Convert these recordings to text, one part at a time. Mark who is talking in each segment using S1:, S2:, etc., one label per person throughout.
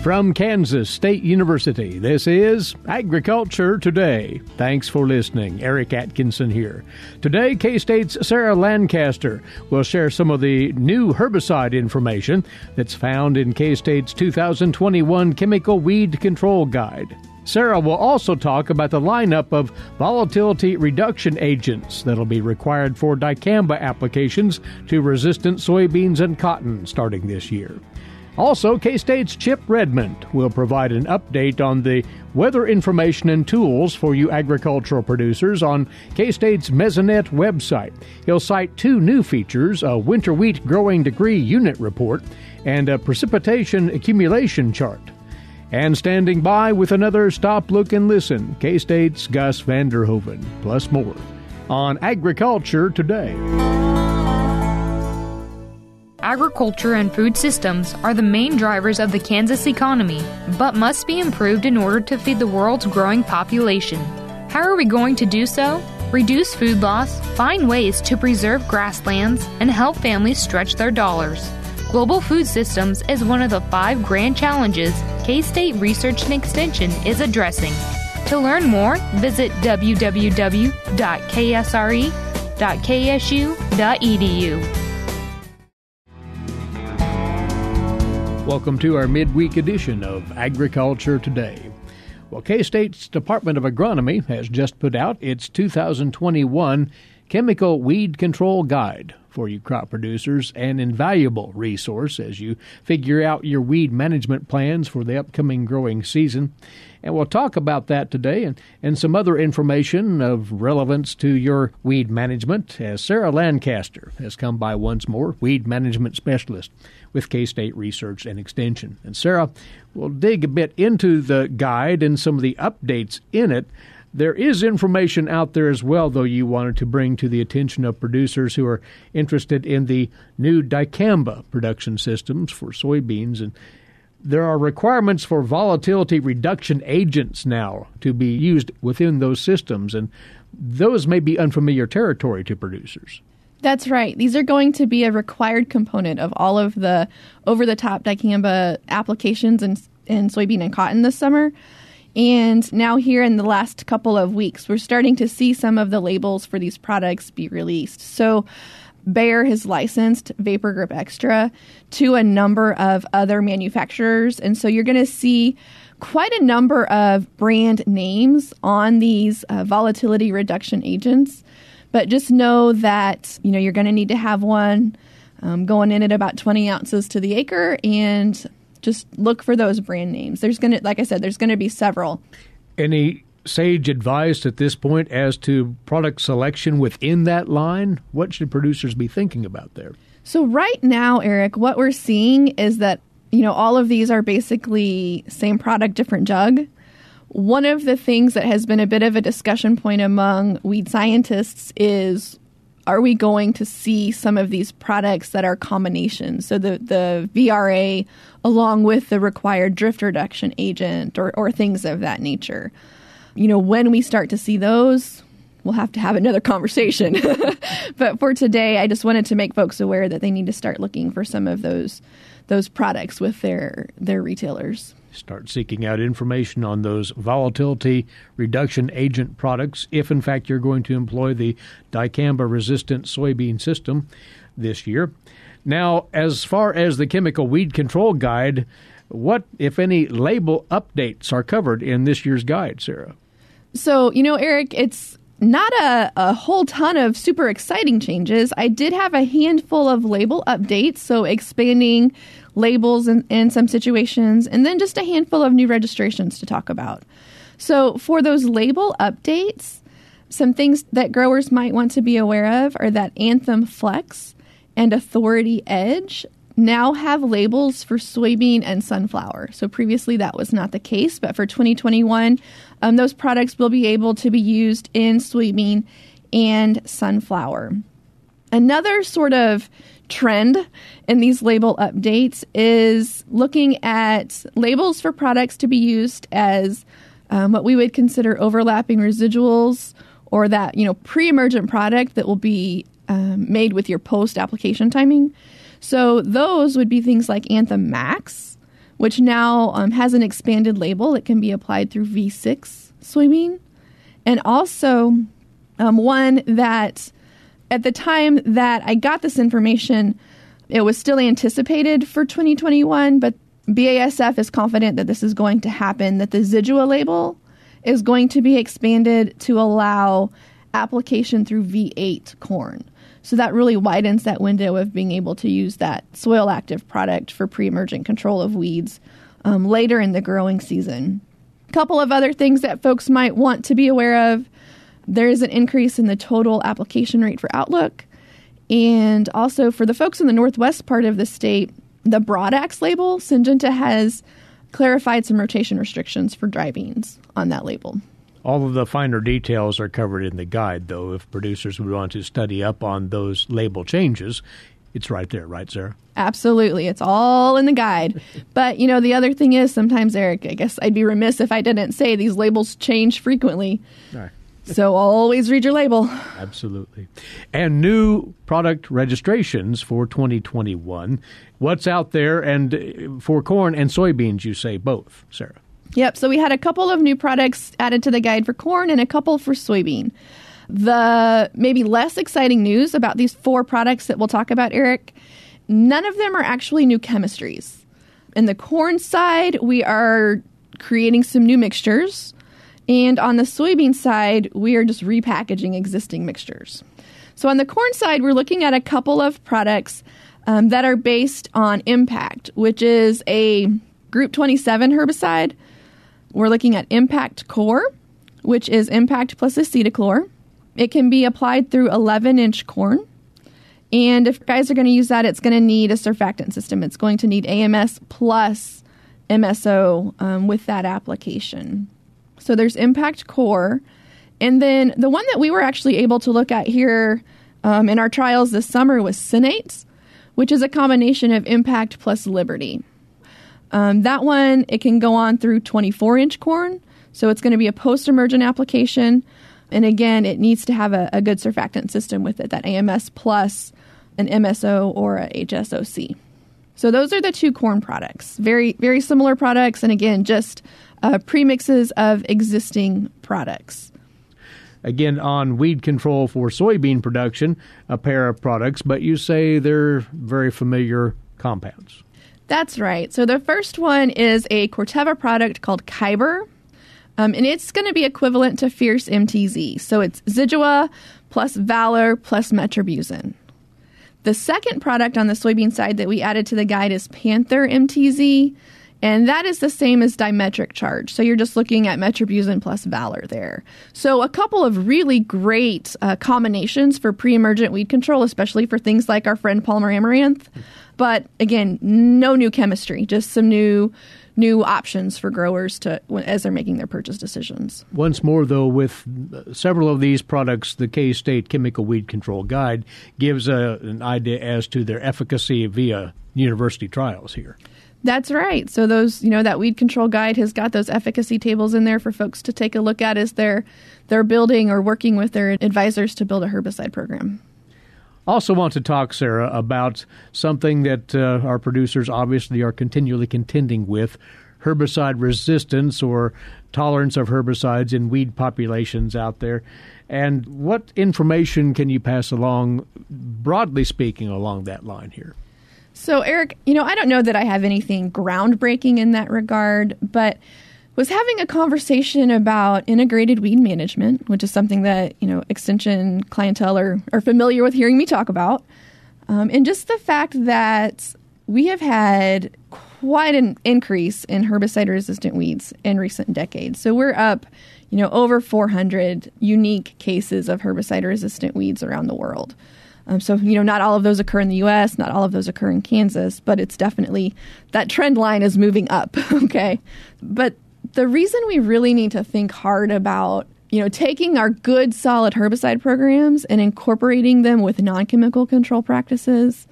S1: From Kansas State University, this is Agriculture Today. Thanks for listening. Eric Atkinson here. Today, K-State's Sarah Lancaster will share some of the new herbicide information that's found in K-State's 2021 Chemical Weed Control Guide. Sarah will also talk about the lineup of volatility reduction agents that'll be required for dicamba applications to resistant soybeans and cotton starting this year. Also, K-State's Chip Redmond will provide an update on the weather information and tools for you agricultural producers on K-State's Mesonet website. He'll cite two new features, a winter wheat growing degree unit report and a precipitation accumulation chart. And standing by with another Stop, Look, and Listen, K-State's Gus Vander Hoeven, plus more on Agriculture Today.
S2: Agriculture and food systems are the main drivers of the Kansas economy, but must be improved in order to feed the world's growing population. How are we going to do so? Reduce food loss, find ways to preserve grasslands, and help families stretch their dollars. Global food systems is one of the 5 grand challenges K-State Research and Extension is addressing. To learn more, visit www.ksre.ksu.edu.
S1: Welcome to our midweek edition of Agriculture Today. Well, K-State's Department of Agronomy has just put out its 2021 Chemical Weed Control Guide for you crop producers, an invaluable resource as you figure out your weed management plans for the upcoming growing season. And we'll talk about that today and some other information of relevance to your weed management as Sarah Lancaster has come by once more, weed management specialist with K-State Research and Extension. And Sarah, we'll dig a bit into the guide and some of the updates in it. There is information out there as well, though, you wanted to bring to the attention of producers who are interested in the new dicamba production systems for soybeans. And there are requirements for volatility reduction agents now to be used within those systems, and those may be unfamiliar territory to producers.
S3: That's right. These are going to be a required component of all of the over-the-top dicamba applications in soybean and cotton this summer. And now here in the last couple of weeks, we're starting to see some of the labels for these products be released. So Bayer has licensed Vapor Grip Extra to a number of other manufacturers. And so you're going to see quite a number of brand names on these volatility reduction agents. But just know that, you're going to need to have one going in at about 20 ounces to the acre, and just look for those brand names. There's going to be several.
S1: Any sage advice at this point as to product selection within that line? What should producers be thinking about there?
S3: So right now, Eric, what we're seeing is that, all of these are basically same product, different jug. One of the things that has been a bit of a discussion point among weed scientists is, are we going to see some of these products that are combinations? So the VRA along with the required drift reduction agent or things of that nature. When we start to see those, we'll have to have another conversation. But for today, I just wanted to make folks aware that they need to start looking for some of those products with their retailers.
S1: Start seeking out information on those volatility reduction agent products if, in fact, you're going to employ the dicamba-resistant soybean system this year. Now, as far as the Chemical Weed Control Guide, what, if any, label updates are covered in this year's guide, Sarah?
S3: So, Eric, it's not a whole ton of super exciting changes. I did have a handful of label updates, so expanding labels in some situations, and then just a handful of new registrations to talk about. So for those label updates, some things that growers might want to be aware of are that Anthem Flex and Authority Edge now have labels for soybean and sunflower. So previously that was not the case, but for 2021, those products will be able to be used in soybean and sunflower. Another sort of trend in these label updates is looking at labels for products to be used as what we would consider overlapping residuals, or that pre-emergent product that will be made with your post-application timing. So those would be things like Anthem Max, which now has an expanded label. It can be applied through V6 soybean. And also one that at the time that I got this information, it was still anticipated for 2021, but BASF is confident that this is going to happen, that the Zidua label is going to be expanded to allow application through V8 corn. So that really widens that window of being able to use that soil active product for pre-emergent control of weeds later in the growing season. A couple of other things that folks might want to be aware of. There is an increase in the total application rate for Outlook. And also for the folks in the northwest part of the state, the Broadax label, Syngenta has clarified some rotation restrictions for dry beans on that label.
S1: All of the finer details are covered in the guide, though. If producers would want to study up on those label changes, it's right there, right, Sarah?
S3: Absolutely. It's all in the guide. But, the other thing is sometimes, Eric, I guess I'd be remiss if I didn't say these labels change frequently.
S1: All right.
S3: So always read your label.
S1: Absolutely. And new product registrations for 2021. What's out there? And for corn and soybeans, you say both, Sarah.
S3: Yep. So we had a couple of new products added to the guide for corn and a couple for soybean. The maybe less exciting news about these 4 products that we'll talk about, Eric, none of them are actually new chemistries. In the corn side, we are creating some new mixtures. And on the soybean side, we are just repackaging existing mixtures. So on the corn side, we're looking at a couple of products that are based on Impact, which is a Group 27 herbicide. We're looking at Impact Core, which is Impact plus acetochlor. It can be applied through 11-inch corn. And if guys are going to use that, it's going to need a surfactant system. It's going to need AMS plus MSO with that application. So there's Impact Core. And then the one that we were actually able to look at here in our trials this summer was Cites, which is a combination of Impact plus Liberty. That one, it can go on through 24-inch corn. So it's going to be a post-emergent application. And again, it needs to have a good surfactant system with it, that AMS plus an MSO or a HSOC. So those are the 2 corn products. Very, very similar products. And again, just premixes of existing products.
S1: Again, on weed control for soybean production, a pair of products, but you say they're very familiar compounds.
S3: That's right. So the first one is a Corteva product called Kyber, and it's going to be equivalent to Fierce MTZ. So it's Zidua plus Valor plus Metribuzin. The second product on the soybean side that we added to the guide is Panther MTZ, and that is the same as dimetric charge. So you're just looking at Metribuzin plus Valor there. So a couple of really great combinations for pre-emergent weed control, especially for things like our friend Palmer amaranth. But again, no new chemistry, just some new options for growers as they're making their purchase decisions.
S1: Once more, though, with several of these products, the K-State Chemical Weed Control Guide gives an idea as to their efficacy via university trials here.
S3: That's right. So those, that weed control guide has got those efficacy tables in there for folks to take a look at as they're building or working with their advisors to build a herbicide program.
S1: Also want to talk, Sarah, about something that our producers obviously are continually contending with, herbicide resistance or tolerance of herbicides in weed populations out there. And what information can you pass along, broadly speaking, along that line here?
S3: So, Eric, I don't know that I have anything groundbreaking in that regard, but was having a conversation about integrated weed management, which is something that, Extension clientele are familiar with hearing me talk about. And just the fact that we have had quite an increase in herbicide-resistant weeds in recent decades. So we're up, over 400 unique cases of herbicide-resistant weeds around the world. So, not all of those occur in the U.S., not all of those occur in Kansas, but it's definitely, that trend line is moving up, okay? But the reason we really need to think hard about, taking our good, solid herbicide programs and incorporating them with non-chemical control practices,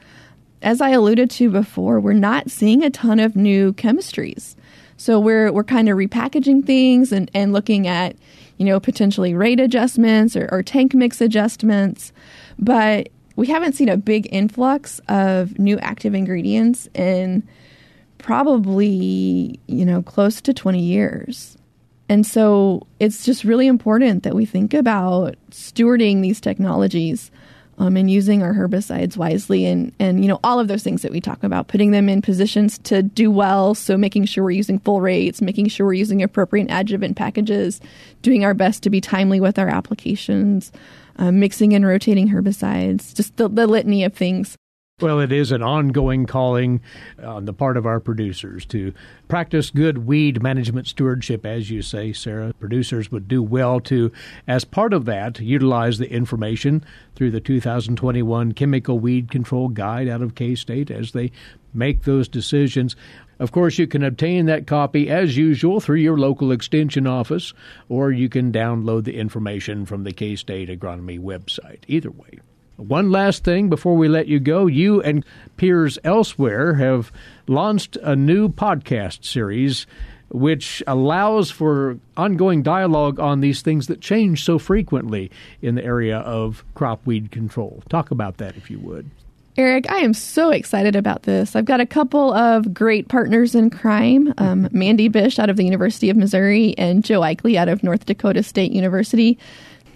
S3: as I alluded to before, we're not seeing a ton of new chemistries. So we're kind of repackaging things and looking at, potentially rate adjustments or tank mix adjustments, but we haven't seen a big influx of new active ingredients in probably, close to 20 years. And so it's just really important that we think about stewarding these technologies and using our herbicides wisely and all of those things that we talk about, putting them in positions to do well. So making sure we're using full rates, making sure we're using appropriate adjuvant packages, doing our best to be timely with our applications, mixing and rotating herbicides, just the litany of things.
S1: Well, it is an ongoing calling on the part of our producers to practice good weed management stewardship, as you say, Sarah. Producers would do well to, as part of that, utilize the information through the 2021 Chemical Weed Control Guide out of K-State as they make those decisions. Of course, you can obtain that copy, as usual, through your local extension office, or you can download the information from the K-State Agronomy website. Either way. One last thing before we let you go. You and peers elsewhere have launched a new podcast series which allows for ongoing dialogue on these things that change so frequently in the area of crop weed control. Talk about that, if you would.
S3: Eric, I am so excited about this. I've got a couple of great partners in crime, Mandy Bish out of the University of Missouri and Joe Eichley out of North Dakota State University.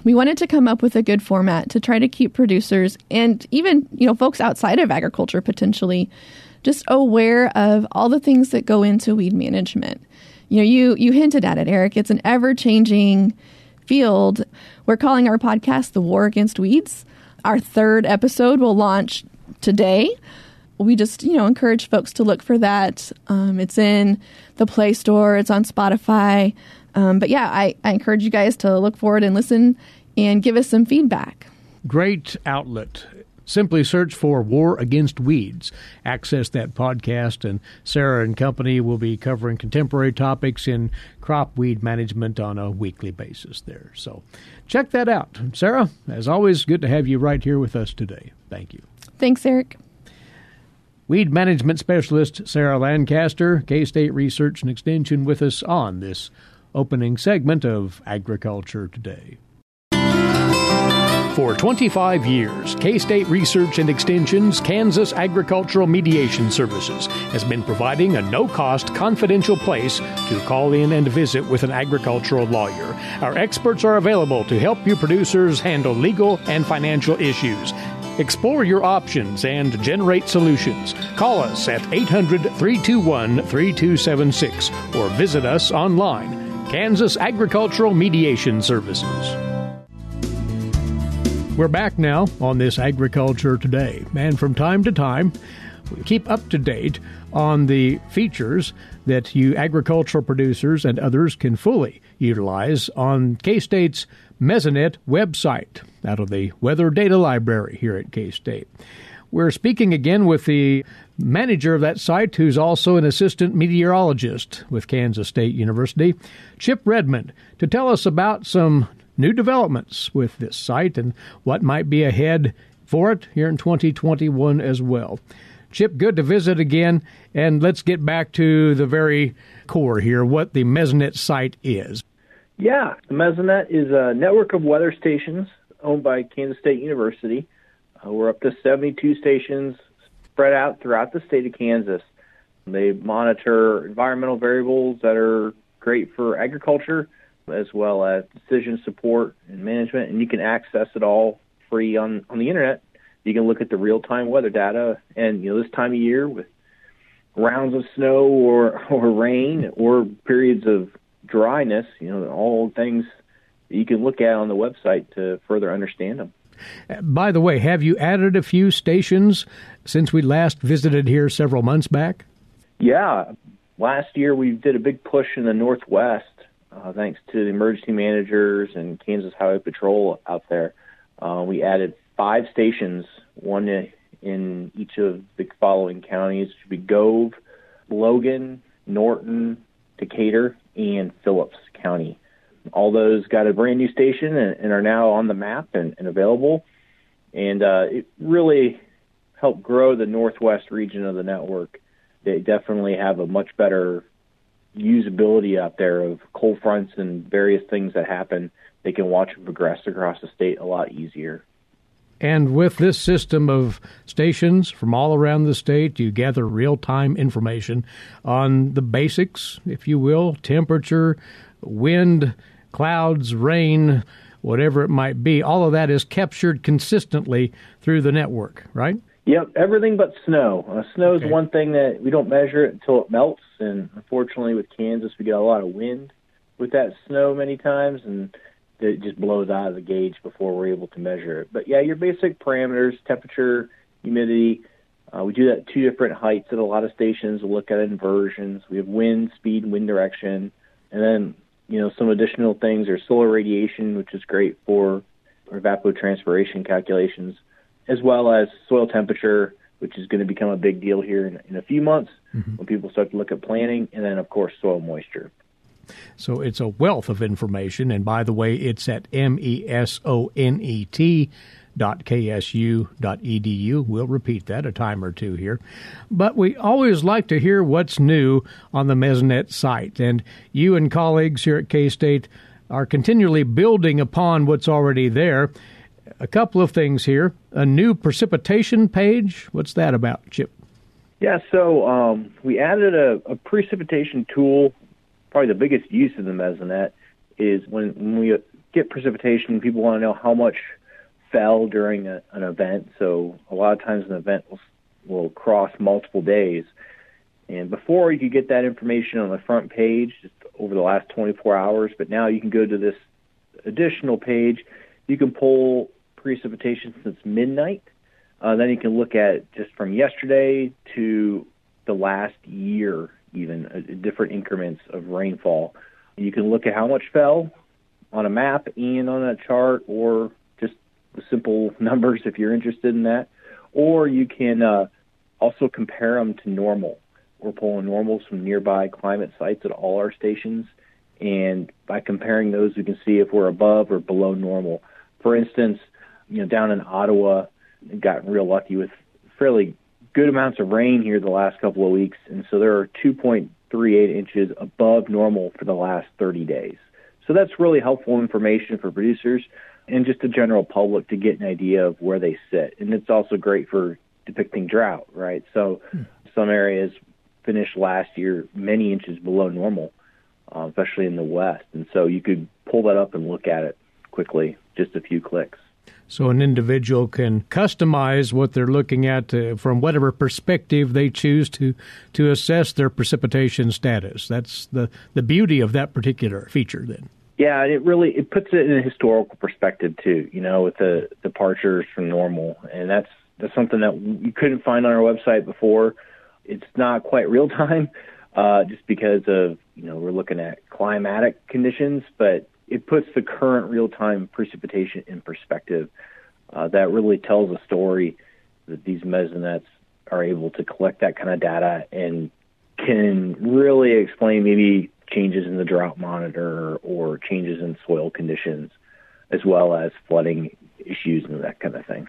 S3: We wanted to come up with a good format to try to keep producers and even, folks outside of agriculture potentially just aware of all the things that go into weed management. You hinted at it, Eric. It's an ever-changing field. We're calling our podcast The War Against Weeds. Our third episode will launch today. We just, encourage folks to look for that. It's in the Play Store. It's on Spotify. But yeah, I encourage you guys to look forward and listen and give us some feedback.
S1: Great outlet. Simply search for War Against Weeds. Access that podcast, and Sarah and company will be covering contemporary topics in crop weed management on a weekly basis there. So check that out. Sarah, as always, good to have you right here with us today. Thank you.
S3: Thanks, Eric.
S1: Weed management specialist Sarah Lancaster, K-State Research and Extension, with us on this opening segment of Agriculture Today. For 25 years, K-State Research and Extension's Kansas Agricultural Mediation Services has been providing a no-cost, confidential place to call in and visit with an agricultural lawyer. Our experts are available to help you producers handle legal and financial issues. Explore your options and generate solutions. Call us at 800-321-3276 or visit us online. Kansas Agricultural Mediation Services. We're back now on this Agriculture Today, and from time to time, we keep up to date on the features that you agricultural producers and others can fully utilize on K-State's Mesonet website out of the Weather Data Library here at K-State. We're speaking again with the manager of that site, who's also an assistant meteorologist with Kansas State University, Chip Redmond, to tell us about some new developments with this site and what might be ahead for it here in 2021 as well. Chip, good to visit again, and let's get back to the very core here, what the Mesonet site is.
S4: Yeah, the Mesonet is a network of weather stations owned by Kansas State University. We're up to 72 stations spread out throughout the state of Kansas. They monitor environmental variables that are great for agriculture, as well as decision support and management, and you can access it all free on the internet. You can look at the real-time weather data, and this time of year with rounds of snow or rain or periods of dryness, all things that you can look at on the website to further understand them.
S1: By the way, have you added a few stations since we last visited here several months back?
S4: Yeah. Last year we did a big push in the Northwest, thanks to the emergency managers and Kansas Highway Patrol out there. We added 5 stations, one in each of the following counties. It should be Gove, Logan, Norton, Decatur, and Phillips County. All those got a brand new station and are now on the map and available. And it really helped grow the Northwest region of the network. They definitely have a much better usability out there of cold fronts and various things that happen. They can watch and progress across the state a lot easier.
S1: And with this system of stations from all around the state, you gather real-time information on the basics, if you will, temperature, wind, clouds, rain, whatever it might be. All of that is captured consistently through the network, right?
S4: Yep, everything but snow. Snow is one thing that we don't measure it until it melts, and unfortunately with Kansas we get a lot of wind with that snow many times, and it just blows out of the gauge before we're able to measure it. But yeah, your basic parameters, temperature, humidity, we do that at 2 different heights at a lot of stations. We'll look at inversions. We have wind, speed, and wind direction. And then, some additional things are solar radiation, which is great for evapotranspiration calculations, as well as soil temperature, which is going to become a big deal here in a few months when people start to look at planting, and then, of course, soil moisture.
S1: So it's a wealth of information, and by the way, it's at mesonet.ksu.edu. We'll repeat that a time or two here. But we always like to hear what's new on the Mesonet site, and you and colleagues here at K-State are continually building upon what's already there. A couple of things here. A new precipitation page. What's that about, Chip?
S4: Yeah, so we added a precipitation tool. Probably the biggest use of the Mesonet is when we get precipitation, people want to know how much fell during an event. So a lot of times an event will cross multiple days. And before you could get that information on the front page just over the last 24 hours, but now you can go to this additional page. You can pull precipitation since midnight. Then you can look at just from yesterday to the last year, even different increments of rainfall. You can look at how much fell on a map and on a chart, or just the simple numbers if you're interested in that. Or you can also compare them to normal. We're pulling normals from nearby climate sites at all our stations, and by comparing those, we can see if we're above or below normal. For instance, down in Ottawa, we got real lucky with fairly good amounts of rain here the last couple of weeks, and so there are 2.38 inches above normal for the last 30 days. So that's really helpful information for producers and just the general public to get an idea of where they sit. And it's also great for depicting drought, right? So some areas finished last year many inches below normal, especially in the West. And so you could pull that up and look at it quickly, just a few clicks.
S1: So an individual can customize what they're looking at from whatever perspective they choose to assess their precipitation status. That's the beauty of that particular feature then.
S4: Yeah, it puts it in a historical perspective too, with the departures from normal. And that's something that you couldn't find on our website before. It's not quite real time just because of, we're looking at climatic conditions, but it puts the current real-time precipitation in perspective. That really tells a story that these Mesonets are able to collect that kind of data and can really explain maybe changes in the drought monitor or changes in soil conditions, as well as flooding issues and that kind of thing.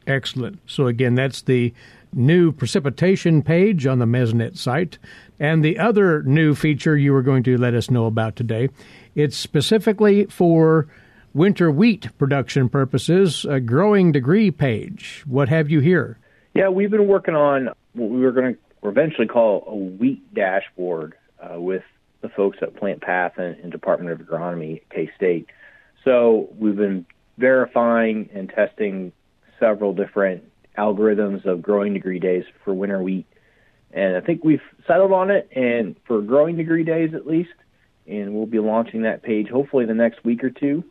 S1: Excellent. So again, that's the new precipitation page on the Mesonet site. And the other new feature you were going to let us know about today, it's specifically for winter wheat production purposes, a growing degree page. What have you here?
S4: Yeah, we've been working on what we were going to eventually call a wheat dashboard with the folks at Plant Path and Department of Agronomy at K-State. So we've been verifying and testing several different algorithms of growing degree days for winter wheat. And I think we've settled on it, and for growing degree days at least, and we'll be launching that page hopefully the next week or two.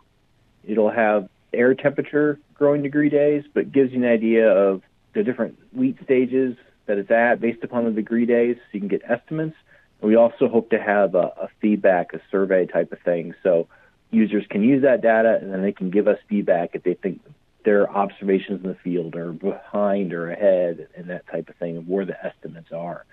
S4: It'll have air temperature growing degree days, but gives you an idea of the different wheat stages that it's at based upon the degree days, so you can get estimates. And we also hope to have a feedback, a survey type of thing, so users can use that data, and then they can give us feedback if they think their observations in the field are behind or ahead and that type of thing, of where the estimates are.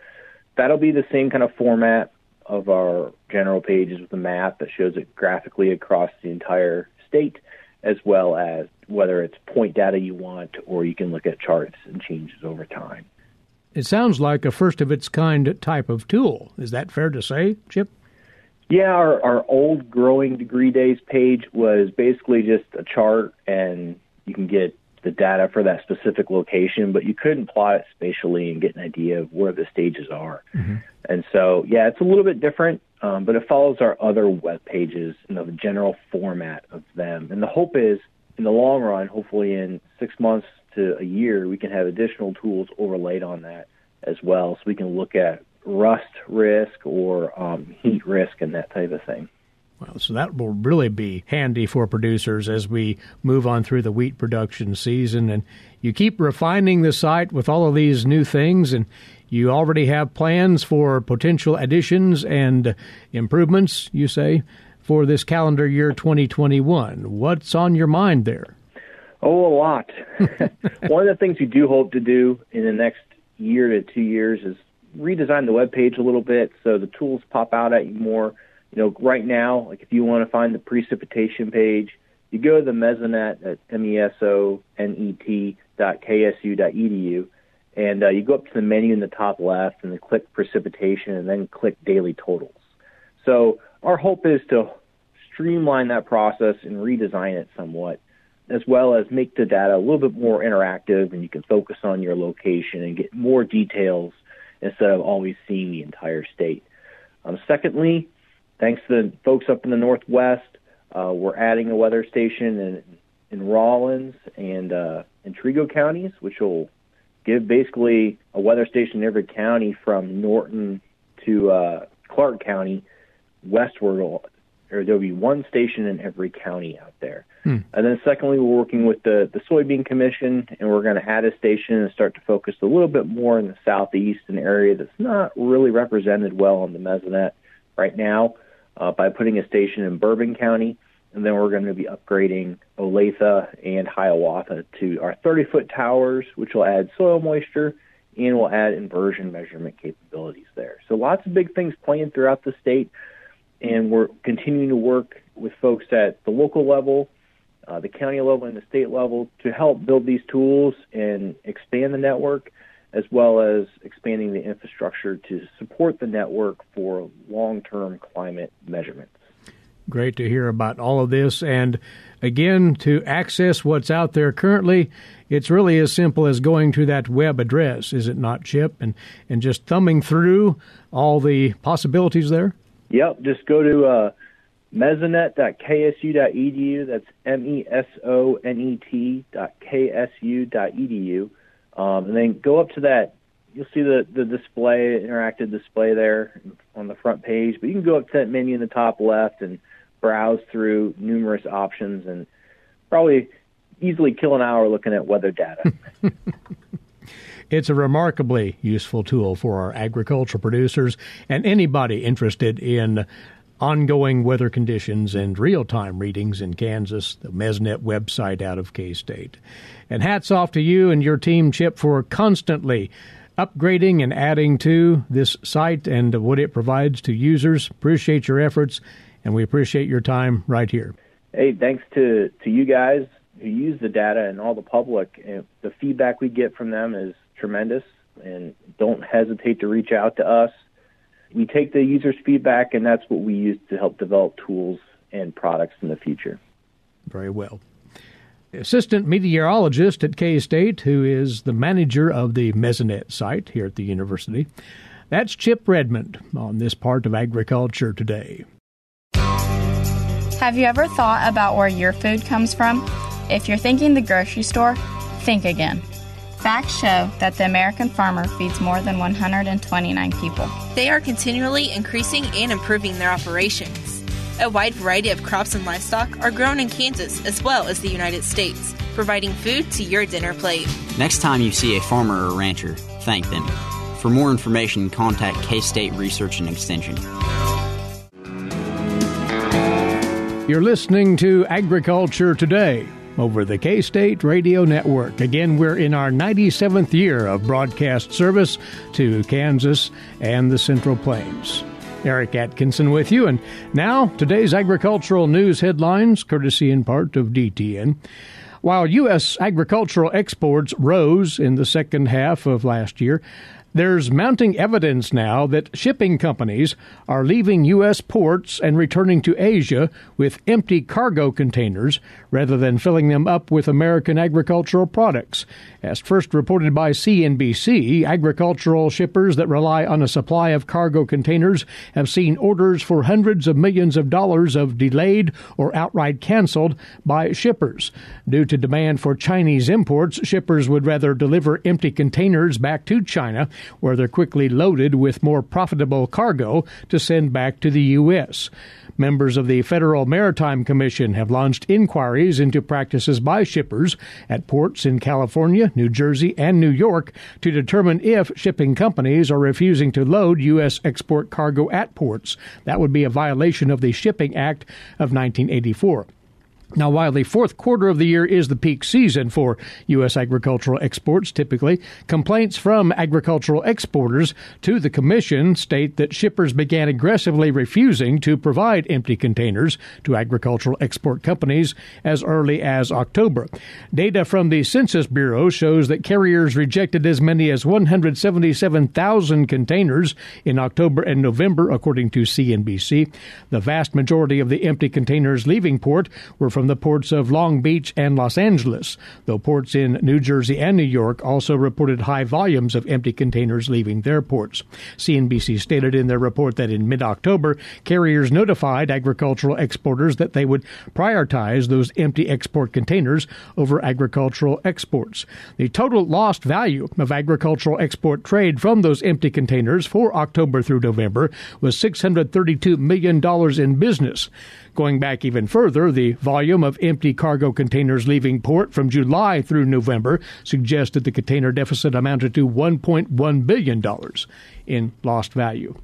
S4: That'll be the same kind of format of our general pages with a map that shows it graphically across the entire state, as well as whether it's point data you want or you can look at charts and changes over time.
S1: It sounds like a first-of-its-kind type of tool. Is that fair to say, Chip?
S4: Yeah, our old growing degree days page was basically just a chart, and you can get the data for that specific location, but you couldn't plot it spatially and get an idea of where the stages are. Mm-hmm. And so, yeah, it's a little bit different, but it follows our other web pages in the general format of them. And the hope is, in the long run, hopefully in 6 months to a year, we can have additional tools overlaid on that as well, so we can look at rust risk or heat risk and that type of thing.
S1: Well, so that will really be handy for producers as we move on through the wheat production season. And you keep refining the site with all of these new things, and you already have plans for potential additions and improvements, you say, for this calendar year 2021. What's on your mind there?
S4: Oh, a lot. One of the things we do hope to do in the next year to 2 years is redesign the web page a little bit so the tools pop out at you more. You know, right now, like if you want to find the precipitation page, you go to the Mesonet at mesonet.ksu.edu, and you go up to the menu in the top left and then click precipitation and then click daily totals. So our hope is to streamline that process and redesign it somewhat, as well as make the data a little bit more interactive, and you can focus on your location and get more details instead of always seeing the entire state. Secondly, thanks to the folks up in the Northwest, we're adding a weather station in Rawlins and Trego counties, which will give basically a weather station in every county from Norton to Clark County westward. Or there'll be one station in every county out there. And then secondly, we're working with the Soybean Commission, and we're going to add a station and start to focus a little bit more in the southeast, an area that's not really represented well on the Mesonet right now, by putting a station in Bourbon County. And then we're going to be upgrading Olathe and Hiawatha to our 30-foot towers, which will add soil moisture and will add inversion measurement capabilities there. So lots of big things planned throughout the state, and we're continuing to work with folks at the local level, the county level, and the state level to help build these tools and expand the network, as well as expanding the infrastructure to support the network for long-term climate measurements.
S1: Great to hear about all of this. And again, to access what's out there currently, it's really as simple as going to that web address, is it not, Chip? And just thumbing through all the possibilities there?
S4: Yep, just go to mesonet.ksu.edu. That's mesonet.ksu.edu. And then go up to that. You'll see the display, interactive display there on the front page. But you can go up to that menu in the top left and browse through numerous options and probably easily kill an hour looking at weather data.
S1: It's a remarkably useful tool for our agricultural producers and anybody interested in ongoing weather conditions and real-time readings in Kansas, the Mesonet website out of K-State. And hats off to you and your team, Chip, for constantly upgrading and adding to this site and what it provides to users. Appreciate your efforts, and we appreciate your time right here.
S4: Hey, thanks to you guys who use the data and all the public. The feedback we get from them is tremendous, and don't hesitate to reach out to us. We take the user's feedback, and that's what we use to help develop tools and products in the future.
S1: Very well. The assistant meteorologist at K-State, who is the manager of the Mesonet site here at the university, that's Chip Redmond on this part of Agriculture Today.
S5: Have you ever thought about where your food comes from? If you're thinking the grocery store, think again. Facts show that the American farmer feeds more than 129 people.
S6: They are continually increasing and improving their operations. A wide variety of crops and livestock are grown in Kansas as well as the United States, providing food to your dinner plate.
S7: Next time you see a farmer or rancher, thank them. For more information, contact K-State Research and Extension.
S1: You're listening to Agriculture Today over the K-State Radio Network. Again, we're in our 97th year of broadcast service to Kansas and the Central Plains. Eric Atkinson with you, and now today's agricultural news headlines, courtesy in part of DTN. While U.S. agricultural exports rose in the second half of last year, There's mounting evidence now that shipping companies are leaving U.S. ports and returning to Asia with empty cargo containers rather than filling them up with American agricultural products. As first reported by CNBC, agricultural shippers that rely on a supply of cargo containers have seen orders for hundreds of millions of dollars of delayed or outright canceled by shippers. Due to demand for Chinese imports, shippers would rather deliver empty containers back to China, where they're quickly loaded with more profitable cargo to send back to the U.S. Members of the Federal Maritime Commission have launched inquiries into practices by shippers at ports in California, New Jersey, and New York to determine if shipping companies are refusing to load U.S. export cargo at ports. That would be a violation of the Shipping Act of 1984. Now, while the fourth quarter of the year is the peak season for U.S. agricultural exports, typically, complaints from agricultural exporters to the Commission state that shippers began aggressively refusing to provide empty containers to agricultural export companies as early as October. Data from the Census Bureau shows that carriers rejected as many as 177,000 containers in October and November, according to CNBC. The vast majority of the empty containers leaving port were from the ports of Long Beach and Los Angeles, though ports in New Jersey and New York also reported high volumes of empty containers leaving their ports. CNBC stated in their report that in mid-October, carriers notified agricultural exporters that they would prioritize those empty export containers over agricultural exports. The total lost value of agricultural export trade from those empty containers for October through November was $632 million in business. Going back even further, the volume of empty cargo containers leaving port from July through November suggested the container deficit amounted to $1.1 billion in lost value.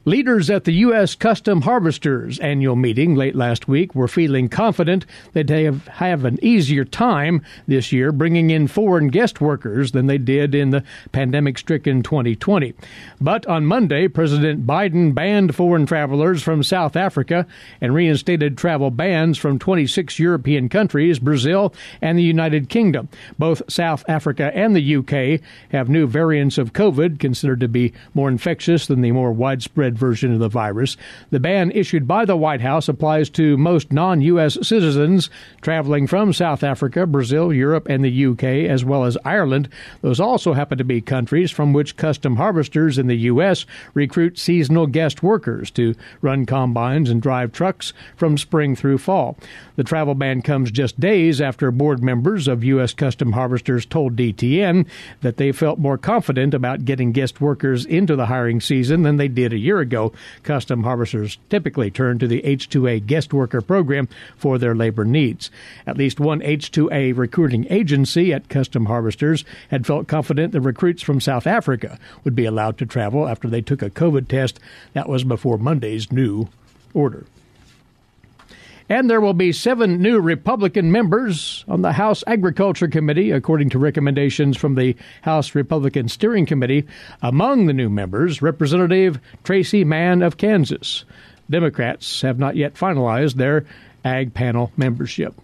S1: Leaders at the U.S. Custom Harvesters annual meeting late last week were feeling confident that they have an easier time this year bringing in foreign guest workers than they did in the pandemic-stricken 2020. But on Monday, President Biden banned foreign travelers from South Africa and reinstated travel bans from 26 European countries, Brazil, and the United Kingdom. Both South Africa and the U.K. have new variants of COVID considered to be more infectious than the more widespread version of the virus. The ban issued by the White House applies to most non-U.S. citizens traveling from South Africa, Brazil, Europe, and the U.K., as well as Ireland. Those also happen to be countries from which custom harvesters in the U.S. recruit seasonal guest workers to run combines and drive trucks from spring through fall. The travel ban comes just days after board members of U.S. Custom Harvesters told DTN that they felt more confident about getting guest workers into the hiring season than they did a year ago. Custom harvesters typically turn to the H-2A guest worker program for their labor needs. At least one H-2A recruiting agency at Custom Harvesters had felt confident the recruits from South Africa would be allowed to travel after they took a COVID test. That was before Monday's new order. And there will be 7 new Republican members on the House Agriculture Committee, according to recommendations from the House Republican Steering Committee. Among the new members, Representative Tracy Mann of Kansas. Democrats have not yet finalized their Ag Panel membership.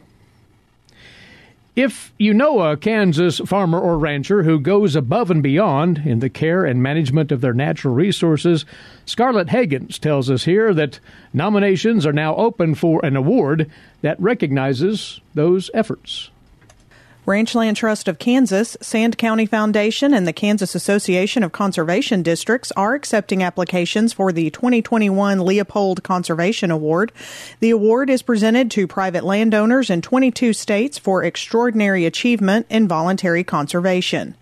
S1: If you know a Kansas farmer or rancher who goes above and beyond in the care and management of their natural resources, Scarlett Hagens tells us here that nominations are now open for an award that recognizes those efforts.
S8: Ranchland Trust of Kansas, Sand County Foundation, and the Kansas Association of Conservation Districts are accepting applications for the 2021 Leopold Conservation Award. The award is presented to private landowners in 22 states for extraordinary achievement in voluntary conservation.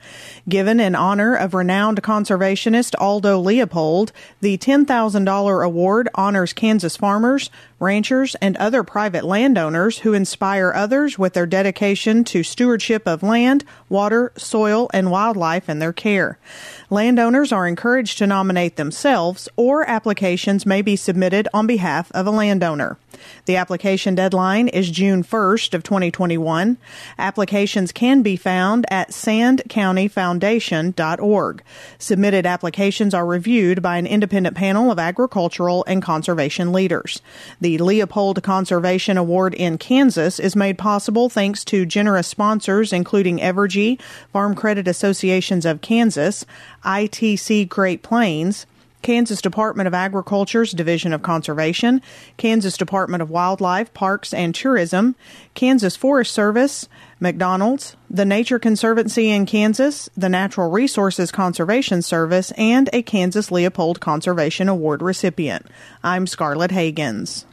S8: Given in honor of renowned conservationist Aldo Leopold, the $10,000 award honors Kansas farmers, ranchers, and other private landowners who inspire others with their dedication to stewardship of land, water, soil, and wildlife and their care. Landowners are encouraged to nominate themselves, or applications may be submitted on behalf of a landowner. The application deadline is June 1st of 2021. Applications can be found at sandcountyfoundation.org. Submitted applications are reviewed by an independent panel of agricultural and conservation leaders. The Leopold Conservation Award in Kansas is made possible thanks to generous sponsors including Evergy, Farm Credit Associations of Kansas, ITC Great Plains, Kansas Department of Agriculture's Division of Conservation, Kansas Department of Wildlife, Parks and Tourism, Kansas Forest Service, McDonald's, the Nature Conservancy in Kansas, the Natural Resources Conservation Service, and a Kansas Leopold Conservation Award recipient. I'm Scarlett Hagans.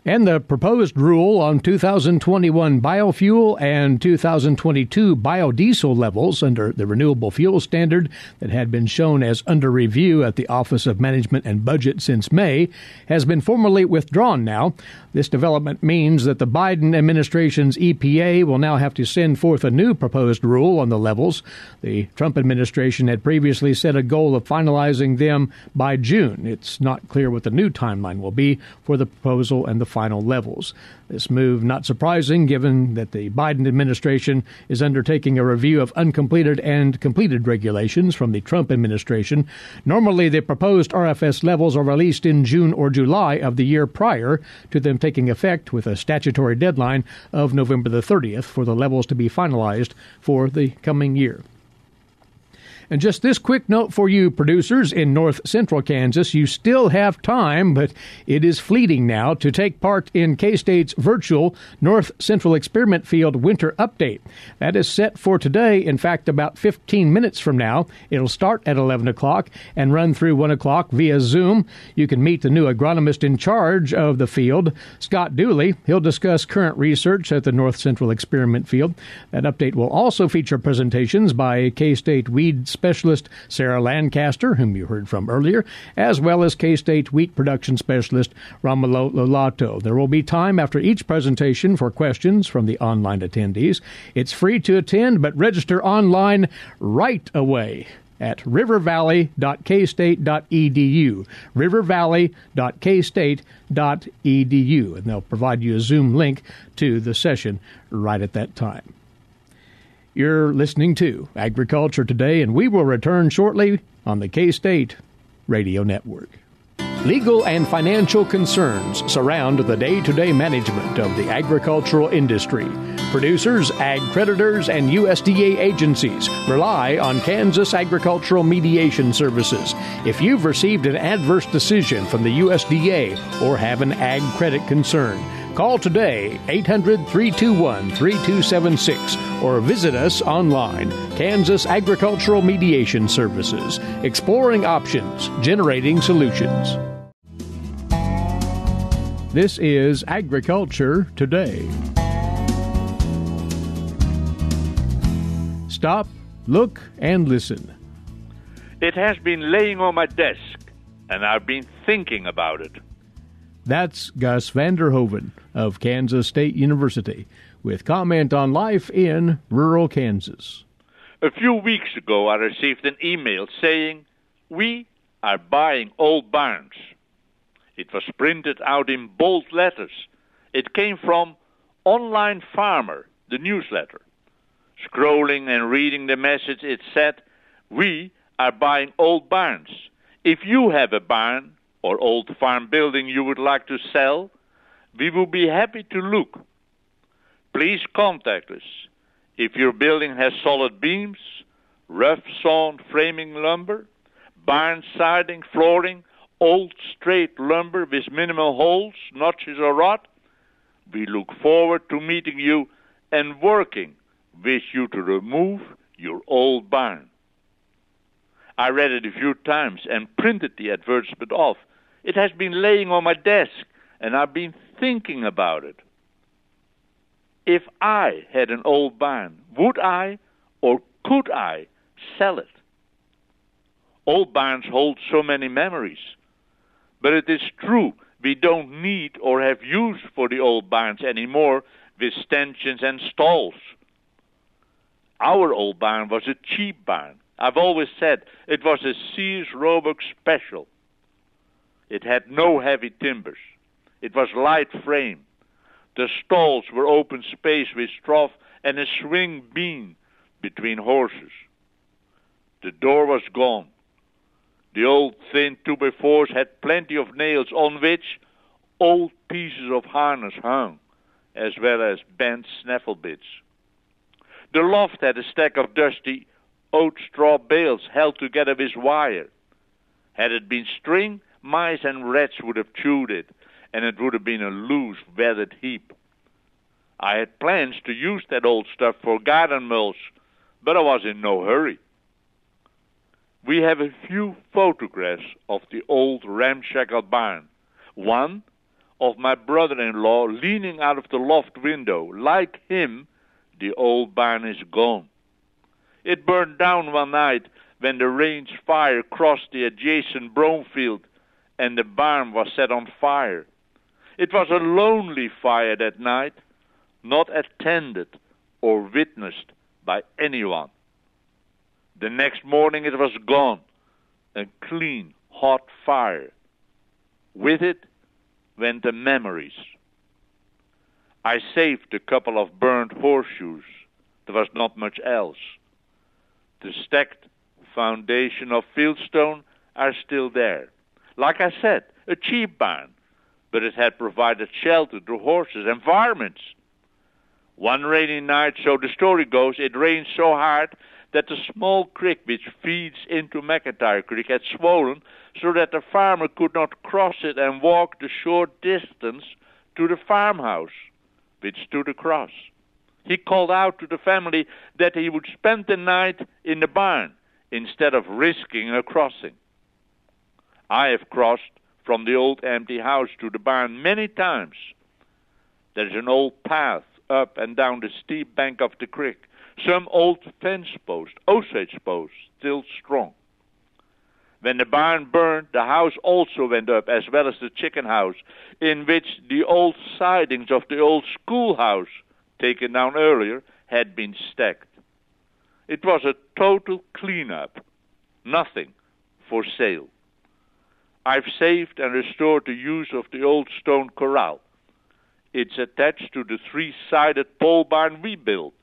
S1: And the proposed rule on 2021 biofuel and 2022 biodiesel levels under the renewable fuel standard that had been shown as under review at the Office of Management and Budget since May has been formally withdrawn now. This development means that the Biden administration's EPA will now have to send forth a new proposed rule on the levels. The Trump administration had previously set a goal of finalizing them by June. It's not clear what the new timeline will be for the proposal and the final levels. This move not surprising given that the Biden administration is undertaking a review of uncompleted and completed regulations from the Trump administration. Normally, the proposed RFS levels are released in June or July of the year prior to them taking effect, with a statutory deadline of November the 30th for the levels to be finalized for the coming year. And just this quick note for you producers in north central Kansas, you still have time, but it is fleeting now, to take part in K-State's virtual North Central Experiment Field Winter Update. That is set for today, in fact, about 15 minutes from now. It'll start at 11 o'clock and run through 1 o'clock via Zoom. You can meet the new agronomist in charge of the field, Scott Dooley. He'll discuss current research at the North Central Experiment Field. That update will also feature presentations by K-State weed specialist Sarah Lancaster, whom you heard from earlier, as well as K-State wheat production specialist Romulo Lolato. There will be time after each presentation for questions from the online attendees. It's free to attend, but register online right away at rivervalley.kstate.edu, rivervalley.kstate.edu, and they'll provide you a Zoom link to the session right at that time. You're listening to Agriculture Today, and we will return shortly on the K-State Radio Network. Legal and financial concerns surround the day-to-day management of the agricultural industry. Producers, ag creditors, and USDA agencies rely on Kansas Agricultural Mediation Services. If you've received an adverse decision from the USDA or have an ag credit concern, call today, 800-321-3276, or visit us online, Kansas Agricultural Mediation Services, exploring options, generating solutions. This is Agriculture Today. Stop, look, and listen.
S9: It has been laying on my desk, and I've been thinking about it.
S1: That's Gus Vander Hoeven of Kansas State University with comment on life in rural Kansas.
S9: A few weeks ago, I received an email saying, "We are buying old barns." It was printed out in bold letters. It came from Online Farmer, the newsletter. Scrolling and reading the message, it said, "We are buying old barns. If you have a barn or old farm building you would like to sell, we will be happy to look. Please contact us. If your building has solid beams, rough sawn framing lumber, barn siding, flooring, old straight lumber with minimal holes, notches, or rot, we look forward to meeting you and working with you to remove your old barn." I read it a few times and printed the advertisement off. It has been laying on my desk, and I've been thinking about it. If I had an old barn, would I or could I sell it? Old barns hold so many memories. But it is true, we don't need or have use for the old barns anymore with stanchions and stalls. Our old barn was a cheap barn. I've always said it was a Sears Roebuck special. It had no heavy timbers. It was light frame. The stalls were open space with trough and a swing beam between horses. The door was gone. The old thin 2x4s had plenty of nails on which old pieces of harness hung, as well as bent snaffle bits. The loft had a stack of dusty oat straw bales held together with wire. Had it been string, mice and rats would have chewed it, and it would have been a loose, weathered heap. I had plans to use that old stuff for garden mulch, but I was in no hurry. We have a few photographs of the old ramshackle barn. One of my brother-in-law leaning out of the loft window. Like him, the old barn is gone. It burned down one night when the range fire crossed the adjacent brome field and the barn was set on fire. It was a lonely fire that night, not attended or witnessed by anyone. The next morning it was gone, a clean, hot fire. With it went the memories. I saved a couple of burnt horseshoes. There was not much else. The stacked foundation of fieldstone are still there. Like I said, a cheap barn, but it had provided shelter to horses and varmints. One rainy night, so the story goes, it rained so hard that the small creek which feeds into McIntyre Creek had swollen so that the farmer could not cross it and walk the short distance to the farmhouse which stood across. He called out to the family that he would spend the night in the barn instead of risking a crossing. I have crossed from the old empty house to the barn many times. There is an old path up and down the steep bank of the creek. Some old fence post, Osage post, still strong. When the barn burned, the house also went up, as well as the chicken house, in which the old sidings of the old schoolhouse, taken down earlier, had been stacked. It was a total cleanup. Nothing for sale. I've saved and restored the use of the old stone corral. It's attached to the three-sided pole barn we built.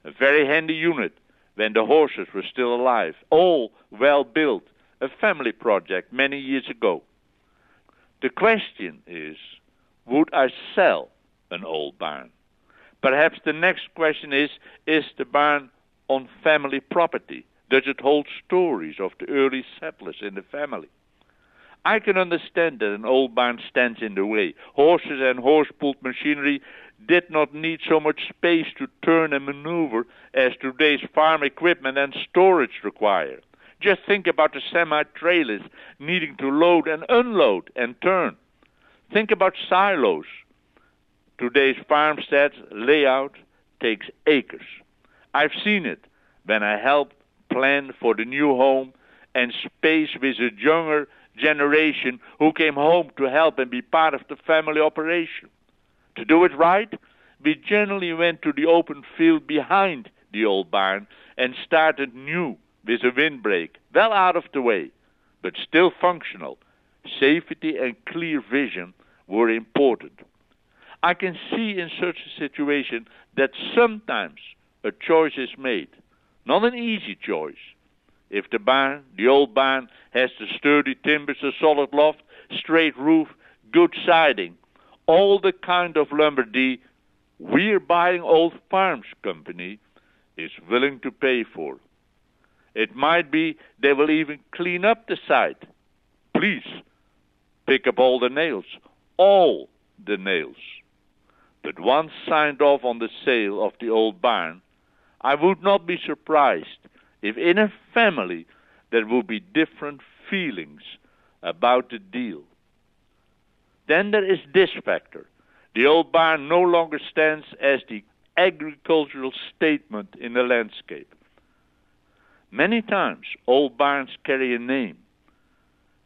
S9: A very handy unit when the horses were still alive. All well built. A family project many years ago. The question is, would I sell an old barn? Perhaps the next question is the barn on family property? Does it hold stories of the early settlers in the family? I can understand that an old barn stands in the way. Horses and horse-pulled machinery did not need so much space to turn and maneuver as today's farm equipment and storage require. Just think about the semi-trailers needing to load and unload and turn. Think about silos. Today's farmstead's layout takes acres. I've seen it when I helped plan for the new home and space with a younger generation who came home to help and be part of the family operation. To do it right, we generally went to the open field behind the old barn and started new with a windbreak, well out of the way, but still functional. Safety and clear vision were important. I can see in such a situation that sometimes a choice is made, not an easy choice. If the barn, the old barn, has the sturdy timbers, a solid loft, straight roof, good siding, all the kind of lumber the We're Buying Old Farms company is willing to pay for. It might be they will even clean up the site. Please, pick up all the nails. All the nails. But once signed off on the sale of the old barn, I would not be surprised if in a family there would be different feelings about the deal. Then there is this factor. The old barn no longer stands as the agricultural statement in the landscape. Many times, old barns carry a name.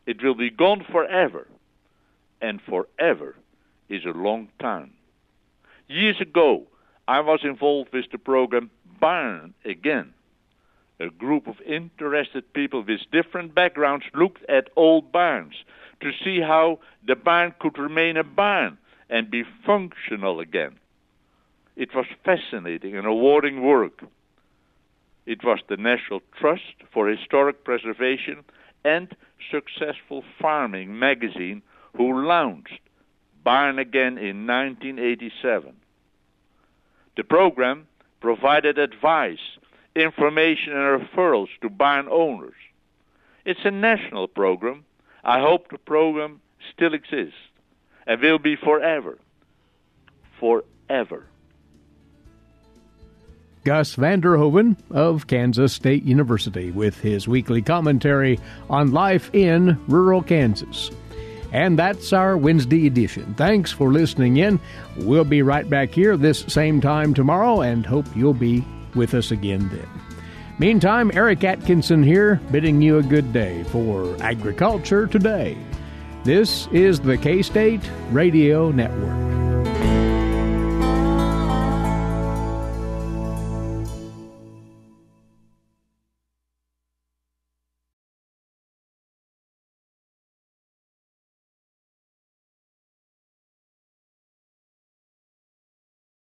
S9: It will be gone forever, and forever is a long time. Years ago, I was involved with the program Barn Again. A group of interested people with different backgrounds looked at old barns to see how the barn could remain a barn and be functional again. It was fascinating and rewarding work. It was the National Trust for Historic Preservation and Successful Farming magazine who launched Barn Again in 1987. The program provided advice, information, and referrals to barn owners. It's a national program. I hope the program still exists and will be forever. Forever.
S1: Gus Vander Hoeven of Kansas State University with his weekly commentary on life in rural Kansas. And that's our Wednesday edition. Thanks for listening in. We'll be right back here this same time tomorrow and hope you'll be with us again then. Meantime, Eric Atkinson here, bidding you a good day for Agriculture Today. This is the K-State Radio Network.